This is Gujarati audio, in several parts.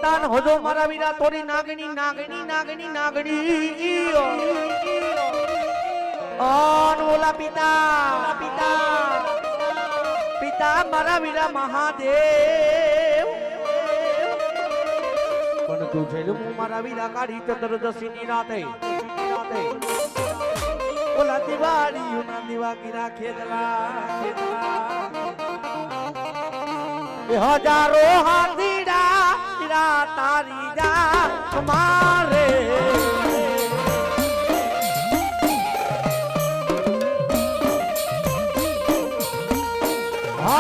તાન હોજો મારા વીરા તોરી નાગણી નાગણી નાગણી નાગણી ઓન ઓલા પિતા પિતા પિતા મારા વીરા મહાદેવ પણ તું છે હું મારા વીરા કાઢી ચતુર્દશી ની રાતે ઓલા દિવાળી ના દિવા કિરા ખેતલા હજારો હાથીડા તારી જા મારે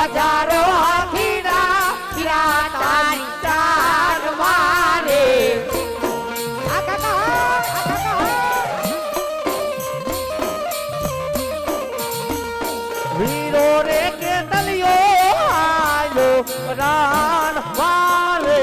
હજારો હાથીડા તારી જા મારે વીરો રે કે તલિયો આયો રાન વારે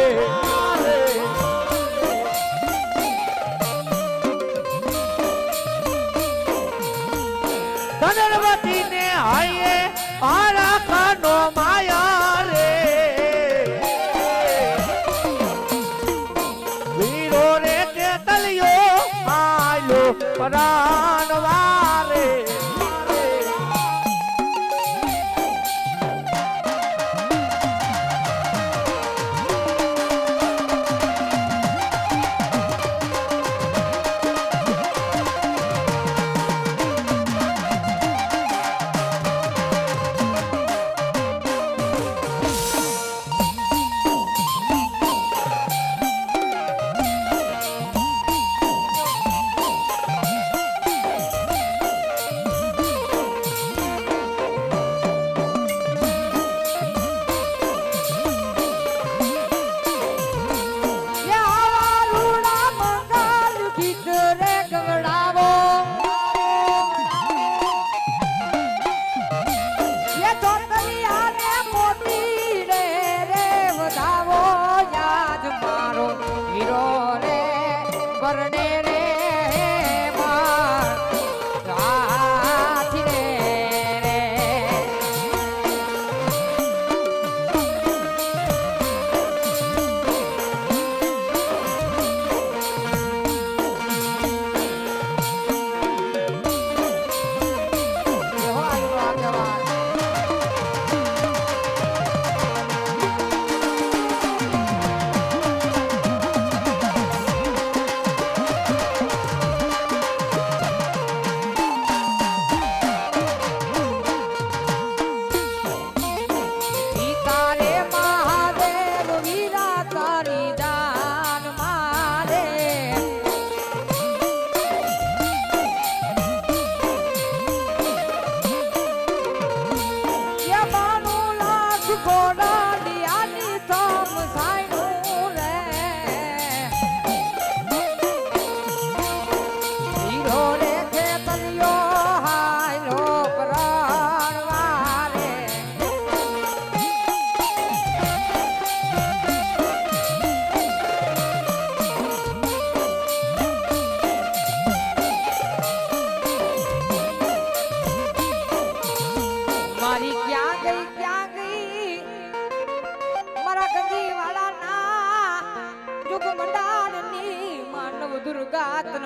ધનવતી ને આયે આરા કાનો માયા રે વીરો રે કે તલિયો આયો રાન વારે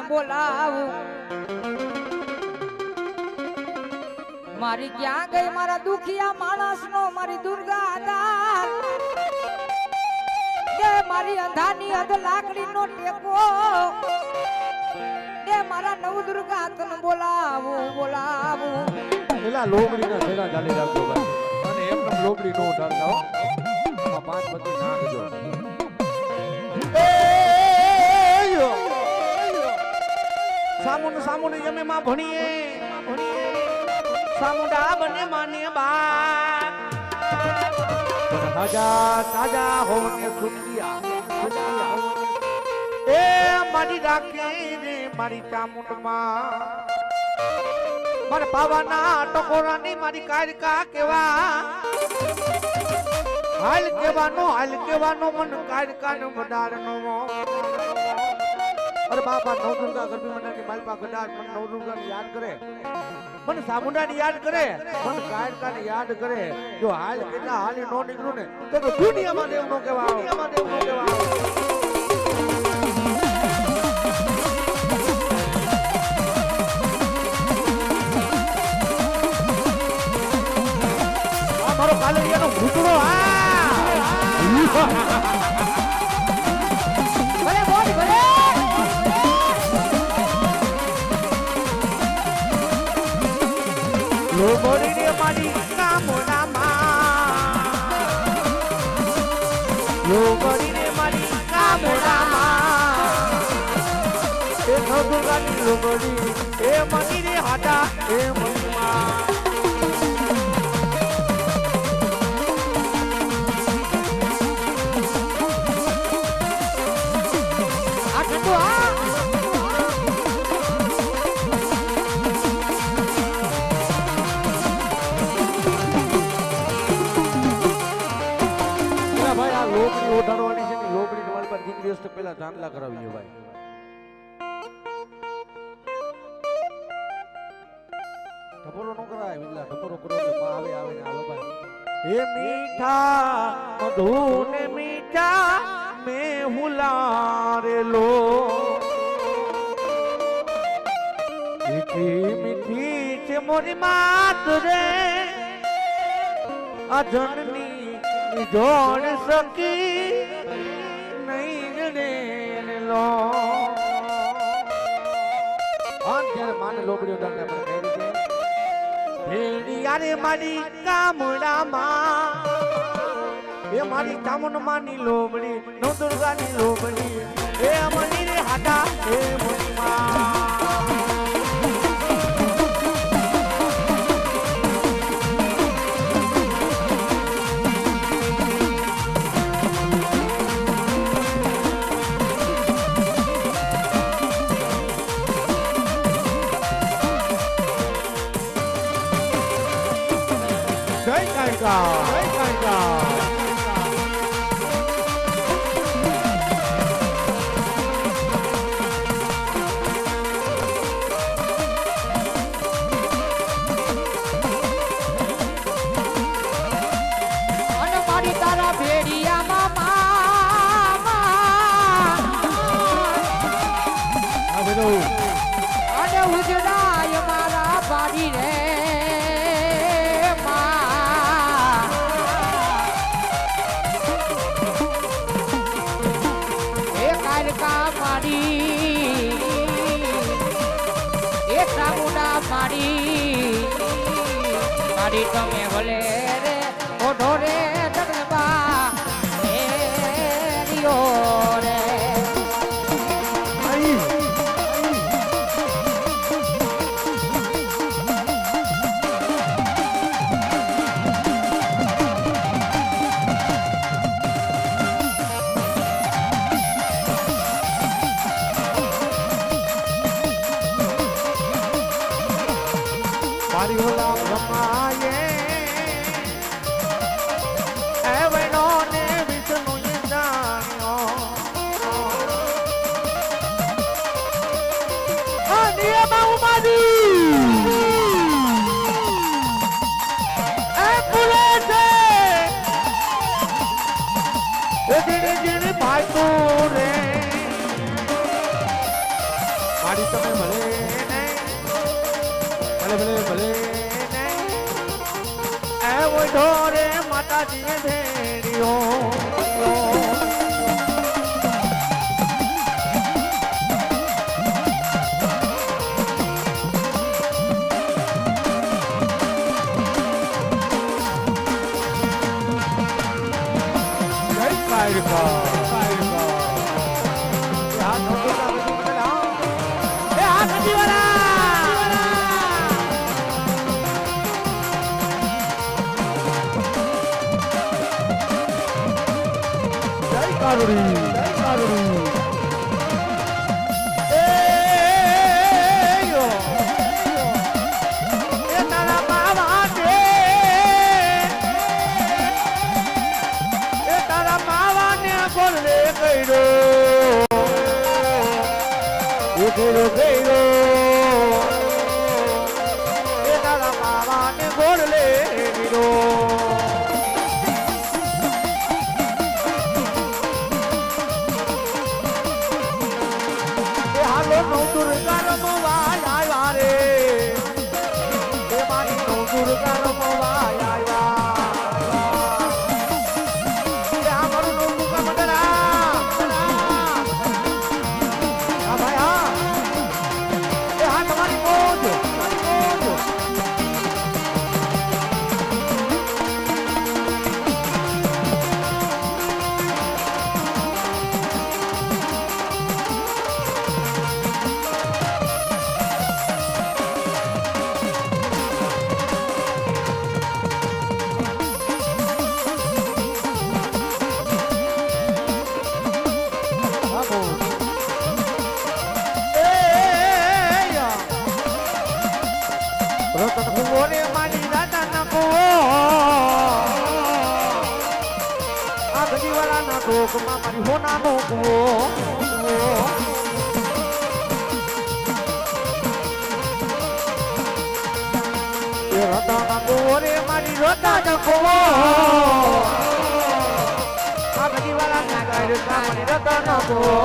બોલાવું મારી ક્યાં ગઈ મારા દુખિયા માણસ નો મારી દુર્ગા દાર દે મારી અંધાની અધ લાકડી નો ટેકો દે મારા નવ દુર્ગા તન બોલાવું બોલાવું પેલા લોબડી ના છેડા ચાલી રાખજો ભાઈ અને એમને લોબડી નો ઉઠાડતા હો આ પાંચ બધી નાખજો સામુન જમે માં ભણીએ સામુંડા બને માન્ય બા તાજા તાજા હોને સુખિયા એ મારી રાખે રે મારી ચામુંડ માં મારા પાવાના ટકોરાની મારી કારકા કેવા હાલ કેવાનો મન કારકાનો ગડારનો અરે બાપા નવ દુર્ગા ગરબી મંડળ ની માલપા ગડાર મન નવ દુર્ગા યાદ કરે મને સામુંડાની યાદ કરે, મને કાયકાને યાદ કરે. જો હાલ કેટલા હાલી નો નીકળું ને તો દુનિયામાં દેવ નો કહેવા, દુનિયામાં દેવ નો કહેવા. મારો કાલરિયાનો ઘૂંટડો ભલે બોલ ભલે લોબડીને મારી કામોડામાં, લોબડીને મારી કામોડામાં, એ નવદુર્ગાની લોબડી એ મનીને હાટા એ મનીમાં. લોબડી ઓઢાડવાની છે ને લોબડી તમારી પાસે 3 દિવસ પહેલા ચાંદલા કરાવીએ ભાઈ. ટપોરો નો કરાય વિલા, ટપોરો કરો એટલે માં આવે આવે ને આવો ભાઈ. હે મીઠા મધુને મીઠા મે હુલારેલો, મીઠી મીઠી છે મોરી માત રે અજનની જોડ સકી નહીં રે લો. જ્યારે માને લોબડીઓ દાંડા પર કહી દીધી ભેડી યારે મારી કામડામાં, એ મારી ચામુંડમાની લોબડી નવદુર્ગાની લોબડી એ મની રે હાટા એ મનીમાં. જય કાયકા, જય કાયકા. અને મારી તારા ભેડિયામાં મામા અને ઉજળાય મારા બારી રે મારી તમે ભલે રે ઓઢો રે જગદંબા રે મારી ઓલા રમાયે એવનો ને વિષ્ણુ જાણ્યો આ નિયમા ઉમાદી એ ભૂલે છે એ જીણે જીણે ભાઈ તો રે મારી તમે ભલે ભલે ભલે એ ઓઢો રે માતાજી ભેડિયો. જય કાયકા, કાયકા. આ નોકરા એ આ નદીવાળા કારુડી, જય કારુડી. એ યો એ તારા માવા દે એ તારા માવા ને બોલ રે કઈરો એ કઈરો કઈરો એ કર્યો એ હાલો નવ દુર્ગા રમવા આવ્યા રે એ મારી નવ દુર્ગા રમવા આવ્યા એ આ મારું નવ દુર્ગા મંડળા હા ભાઈ હા એ હા તમારી મોજ રતન કુંવો રે મારી દાદા ના કુવો આ ગડીવાળા ના ઢોકમાં મારી હોના નો કુવો એ રતન કુવો રે મારી રતન કુવો આ ગડીવાળા ના ગાયડકા મારી રતન કુવો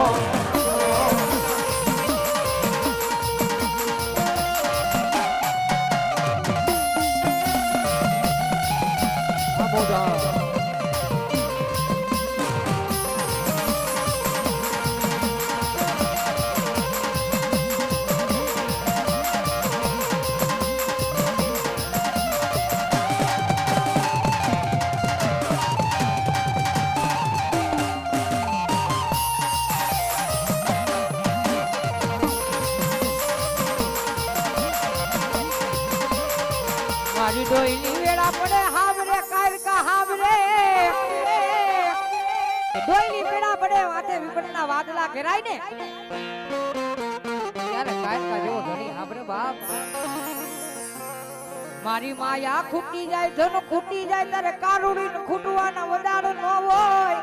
મારી ડોઈની વેળા પડે હાવરે કાલકા હાવરે ડોઈની વેળા પડે વાતે વિપણના વાદળા ઘેરાય ને ત્યારે કાલકા જેવો ધણી હાવરે બાપ મારી માયા ખૂટી જાય ધન ખૂટી જાય ત્યારે કારુડી ખૂટવાના વડાડો ન હોય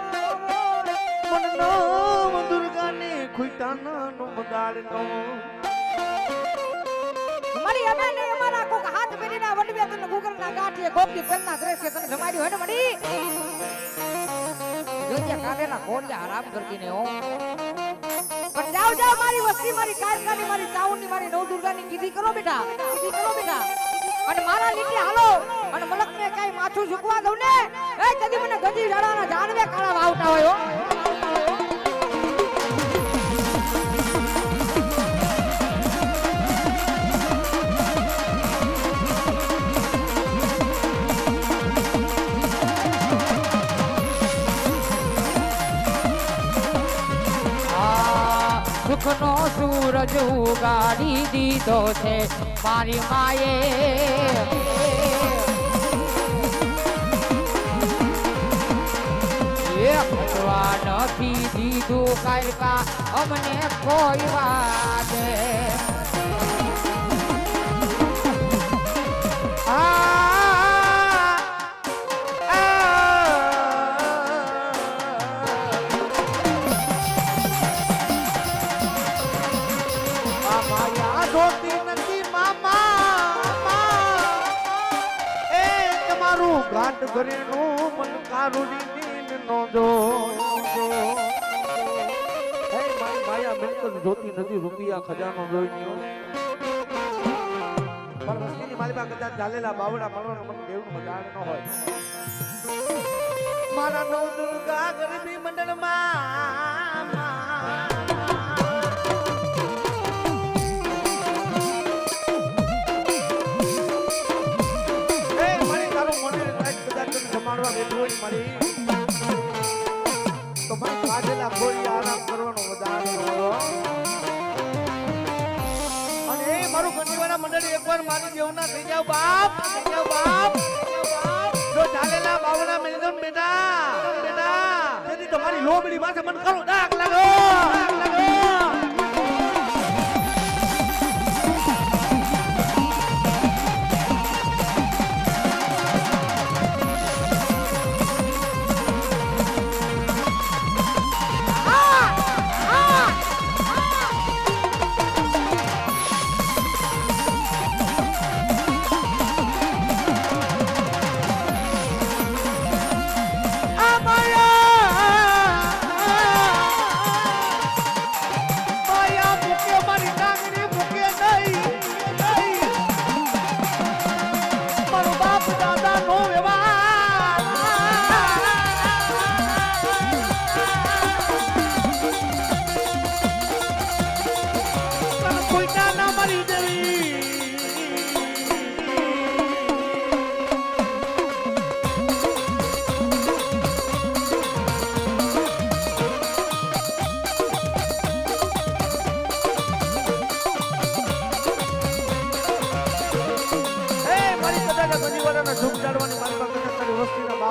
પણ નામ દુર્ગાને ખુઈતાના નો મદાળ નો મળી અમે ને અમારા કોક હાથ પેરીના વડવે તને ગુગરના ગાંઠીએ ગોપી પેલના દ્રશ્ય તને જમાડ્યું હોય ને મળી જોજે કાઢેલા ખોડિયા આરામ કરતી ને હો પણ જાવ જાવ મારી વસ્તી મારી કાલકાની મારી ચાઉની મારી નવ દુર્ગાની કીધી કરો બેટા અને મારા લીટે હાલો અને મલકને કાઈ માથું ઝુકવા દઉં ને એ કદી મને ગજી જડાના જાનવે કાળા વાવતા હોય હો સુખનો સૂરજ ઉગાડી દીધો છે મારી માએ એ ફટવા નથી દીધું કાલકા અમને કોઈ વાગે ઘાટ ઘરેનું મન કારુડી નીન નો જો હે મારી માયા મિલકત જોતી નથી રૂપિયા ખજાનો જોઈ નયો પણ વસ્તીની મારી પાસે કદાચ ચાલેલા બાવડા મળવાના મને દેવનું મજાક ન હોય મારા નવ દુર્ગા ગરબી મંડળમાં જમાડવા બેઠું હોય મારી તો મારી કાઢેલા ખોરી આરામ કરવાનો વધારે અને એ મારું ગંજીવાળા મંડળી એકવાર મારી જેવના થઈ જાવ બાપ જો ચાલેલા બાવડા મેં દો બેટા તેથી તમારી લોબડી પાસે મન કરો ડાક લાગો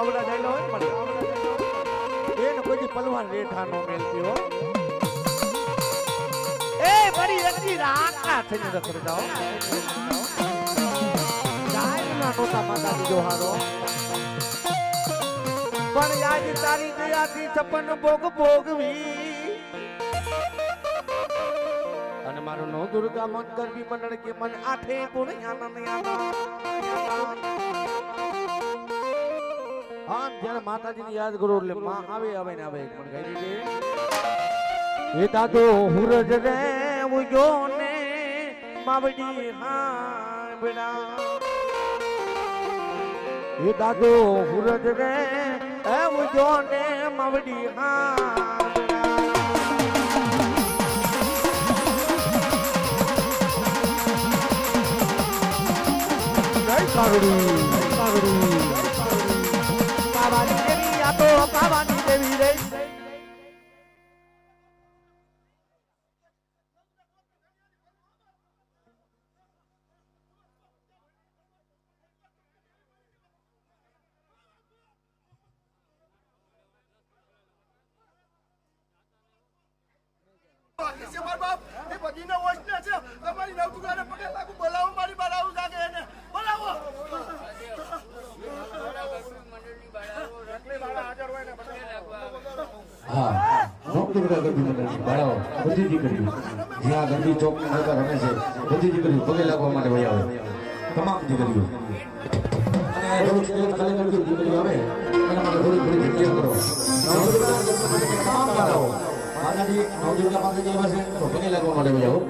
આવડા દાયલો હોય ને એને કોઈ દી પલવાર રેઠા નો મેલતી હો એ બડી રખી રાકા થઈને રખડ જાઓ ગાયના નોતા માતાજી જો હારો પણ યાદ તારી દયાથી છપ્પન ભોગ ભોગવી અને મારો નો દુર્ગા મન કરવી મંડળ કે મન આઠે ગુણ હા જ્યારે માતાજીને યાદ કરો એટલે માં આવે આવે ને આવે પણ કહી દીધી એ દાદો હુરજ રે ઉજો ને માવડી હા બડા એ દાદો હુરજ રે ઉજો ને માવડી હા કાવાની દેવી આ તો કાવાની દેવી રે બધી દીકરીઓ જ્યાં ગંદી ચોક નગર રમે છે બધી દીકરીઓ પગે લાગવા માટે વહી આવે તમામ દીકરીઓ અને રોજ ખાલી ગણતી દીકરીઓ આવે એના માટે થોડી થોડી જગ્યા કરો તમામ બાળાઓ માતાજી નવદુર્ગા માતાજી એવા છે તો પગે લાગવા માટે વહી આવો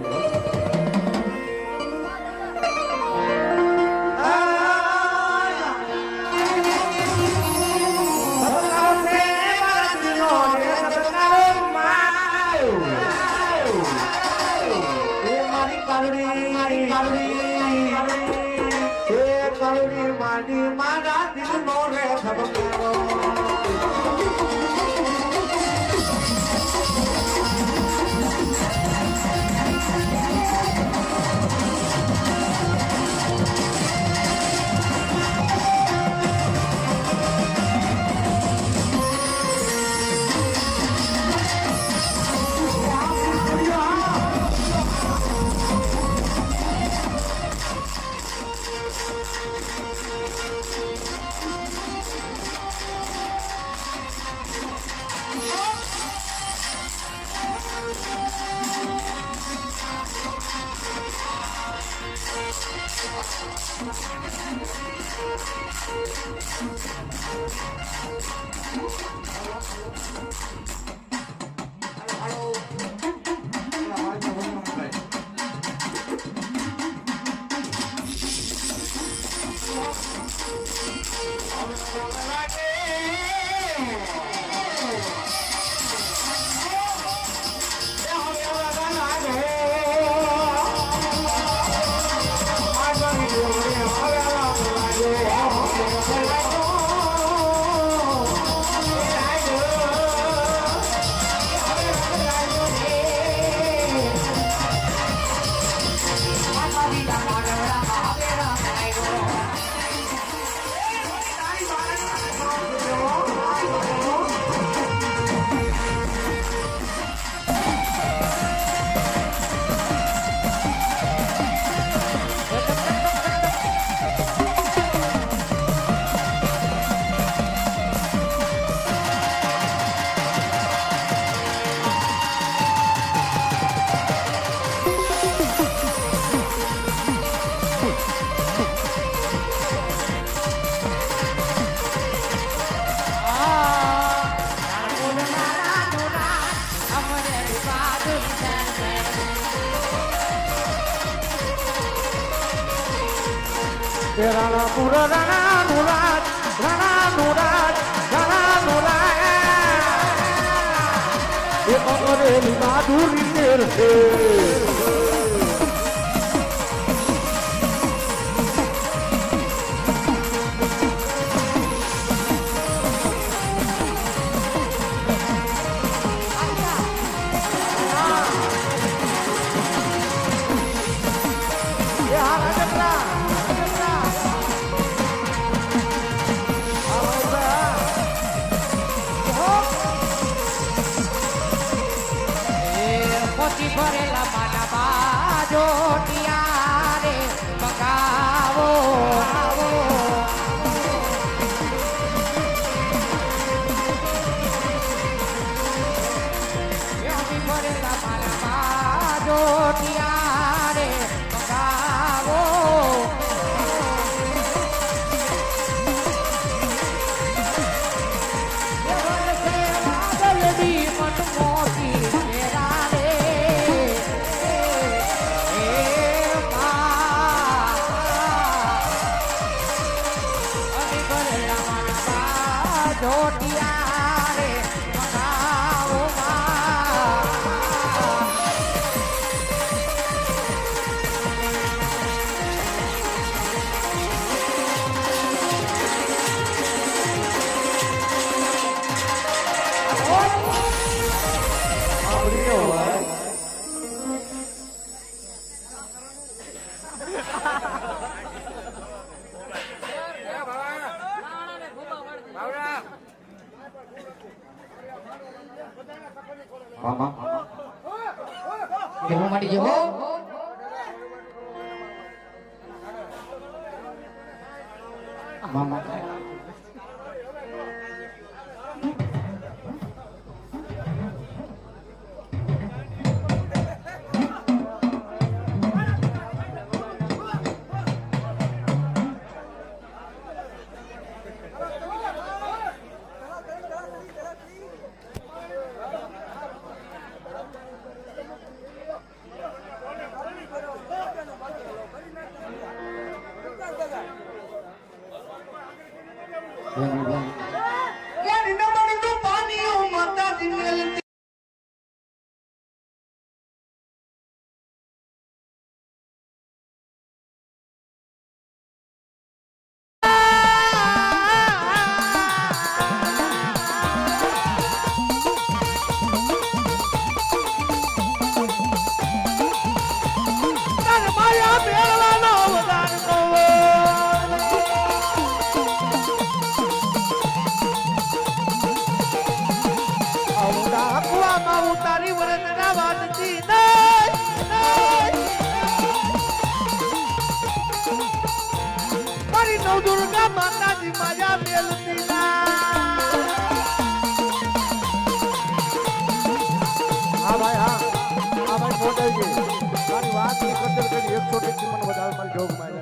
મારા દિલ નો રે ખબર રાણા પુરા રાણા નુરાજ રાણા નુરાજ રાણા નુરાજ એ અમરેલી માધુરી તેર છે મોતી ભરેલા માના બાજો રે મંગાવો આવો મોતી ભરેલા માના બાજો રે મંગાવો મામા કેવો માડી જેવો મામા દુર્ગા માતાજી માયા મેલતી હા ભાઈ મોટાજી મારી વાત ની કદર કરી 100 ટકા મને વધારે મારી જોગ માં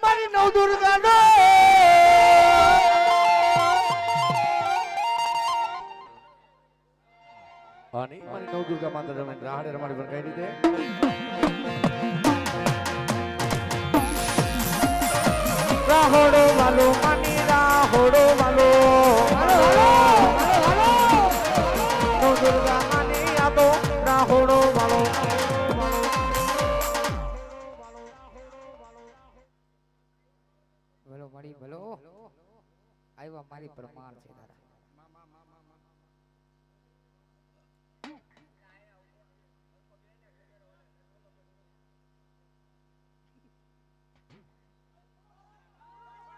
મારી નવ દુર્ગા નો આની મારી નવ દુર્ગા માતા રમે રાહડે રમાડી પણ કઈ રીતે રાહોડો વાલો માની રાહોડો વાલો નવ દુર્ગા માની આતો રાહોડો વાલો ભલો આવ્યા મારી પ્રમાણ છે તારા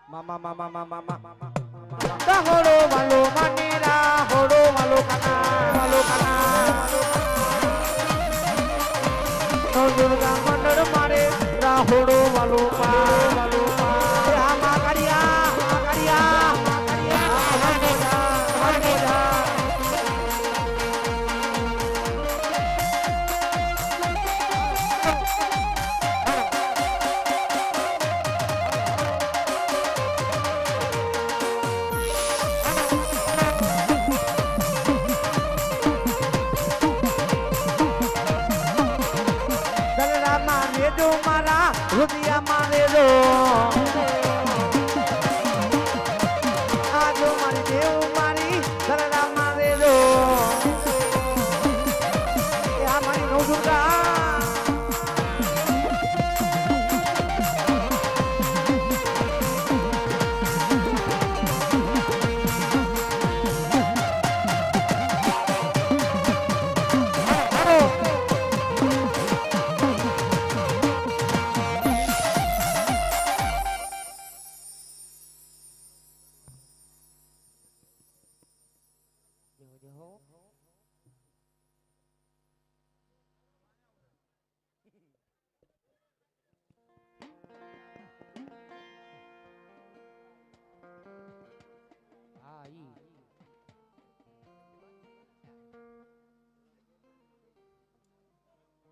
મામા રાહોડો વાલો માની રાહોડો વાલો કાના નવ દુર્ગા મંડળ મારે રાહોડો વાલો રુદિયા મારે રો આજો મારી દેવ મારી સરડા મારે રો આ મારી નવ દુર્ગા જે હો હા ઈ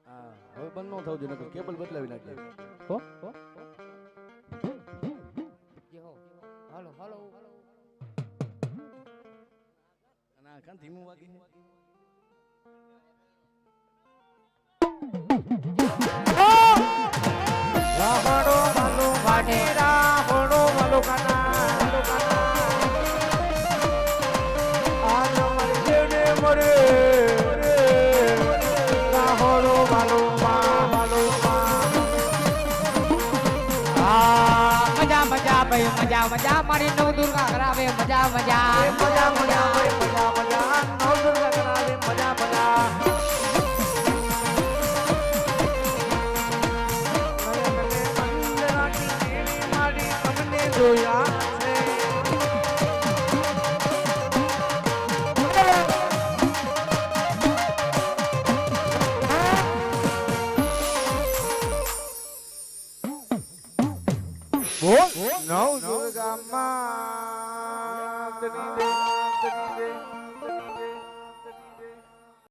હા હવે બંધ ન થવું જોઈએ નકર કેબલ બદલાવી નાખીએ હો જે હો હાલો હાલો અને આ કાન ધીમું વાગી રાહડો માલો વાડી રાહડો માલો કાના આજ મારી દેવને મરે રાહડો માલો માલો મજા મજા ભાઈ મજા મજા મારી નવ દુર્ગા કરાવે મજા મજા મજા મજા ભાઈ મજા મજા નવ દુર્ગા કરાવે મજા મજા જોયા છે બોલ નવ દુર્ગા માં